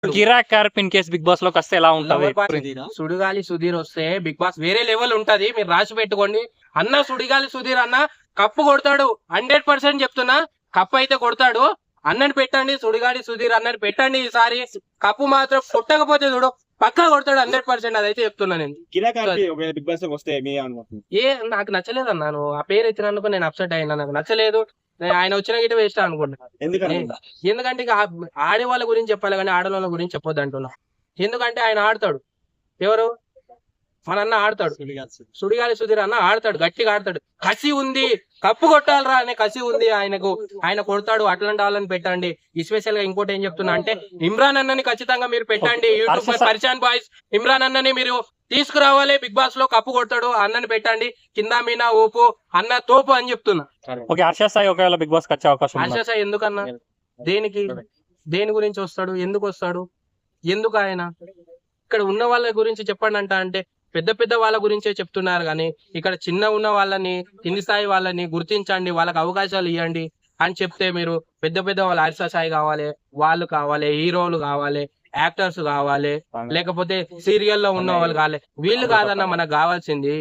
Kirik character in case Bigg Boss లోకి వస్తే ఎలా ఉంటది? సుడిగాలి సుధీర్ వస్తే బిగ్ బాస్ వేరే లెవెల్ ఉంటది. మీరు రాసి పెట్టుకోండి. అన్న సుడిగాలి సుధీర్ అన్న కప్పు కొడతాడు, 100% చెప్తున్నా. కప్పు అయితే కొడతాడు. అన్నని పెట్టండి, సుడిగాలి సుధీర్ అన్నని పెట్టండి. ఈసారి కప్పు మాత్రం కొట్టకపోతే చూడు పక్కా కొడతాడు 100%. అదైతే చెప్తున్నా నేను. బిగ్ బాస్ వస్తే నాకు నచ్చలేదు అన్నాను. ఆ పేరు ఎత్తినందుకు నేను అప్సెట్ అయినా. నాకు నచ్చలేదు. ఆయన వచ్చిన గిట్ట వేస్ట్ అనుకుంటా. ఎందుకంటే ఇక ఆడేవాళ్ళ గురించి చెప్పాలి కానీ ఆడవాళ్ళ గురించి చెప్పొద్దు అంటున్నా. ఎందుకంటే ఆయన ఆడతాడు. ఎవరు మన అన్న ఆడతాడు. సుడిగాలి సుధీర్ అన్న ఆడతాడు, గట్టిగా ఆడతాడు. కసి ఉంది, కప్పు కొట్టాలరా అనే కసి ఉంది ఆయనకు. ఆయన కొడతాడు. అట్లాంటి వాళ్ళని పెట్టండి. స్పెషల్ గా ఇంకోటి ఏం చెప్తున్నా అంటే ఇమ్రాన్ అన్నని ఖచ్చితంగా మీరు పెట్టండి. యూట్యూబ్ పరిచాన్ బాయ్స్ ఇమ్రాన్ అన్నని మీరు తీసుకురావాలి. బిగ్ బాస్ లో కప్పు కొడతాడు. అన్నని పెట్టండి. కింద మీనా ఓపు అన్న తోపు అని చెప్తున్నా. హర్ష సాయి ఒకవేళ బిగ్ బాస్ వచ్చే అవకాశం హర్ష సాయి ఎందుకన్నా? దేనికి, దేని గురించి వస్తాడు? ఎందుకు వస్తాడు? ఎందుకు ఆయన? ఇక్కడ ఉన్న వాళ్ళ గురించి చెప్పండి అంటే పెద్ద పెద్ద వాళ్ళ గురించే చెప్తున్నారు కానీ ఇక్కడ చిన్న ఉన్న వాళ్ళని, కింది స్థాయి వాళ్ళని గుర్తించండి, వాళ్ళకి అవకాశాలు ఇవ్వండి అని చెప్తే మీరు పెద్ద పెద్ద వాళ్ళు హర్ష సాయి కావాలి, వాళ్ళు కావాలి, హీరోలు కావాలి, యాక్టర్స్ కావాలి, లేకపోతే సీరియల్లో ఉన్న వాళ్ళు కావాలి. వీళ్ళు కాదన్న మనకు కావాల్సింది.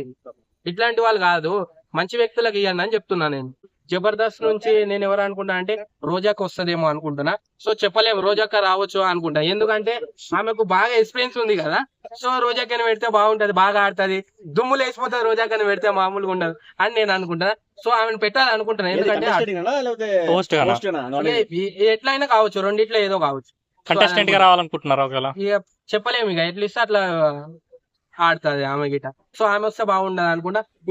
ఇట్లాంటి వాళ్ళు కాదు, మంచి వ్యక్తులకు ఇవ్వండి అని చెప్తున్నా నేను. జబర్దస్త్ నుంచి నేను ఎవరు అనుకుంటా అంటే రోజాకి వస్తుందేమో అనుకుంటున్నా. సో చెప్పలేము, రోజాక్క రావచ్చు అనుకుంటా. ఎందుకంటే ఆమెకు బాగా ఎక్స్పీరియన్స్ ఉంది కదా. సో రోజాక్కని పెడితే బాగుంటది, బాగా ఆడుతుంది, దుమ్ములు వేసిపోతుంది. రోజాక్కని పెడితే మామూలుగా ఉండదు అని నేను అనుకుంటున్నా. సో ఆమెను పెట్టాలి అనుకుంటున్నా. ఎందుకంటే ఎట్లయినా కావచ్చు, రెండిట్లో ఏదో కావచ్చు. కంటెస్టెంట్ గా రావాలనుకుంటున్నారు ఒకవేళ. ఇక చెప్పలేము, ఇక ఎట్లిస్తే అట్లా ఆడుతుంది ఆమె గిట. సో ఆమె వస్తే బాగుండదు అనుకుంటా.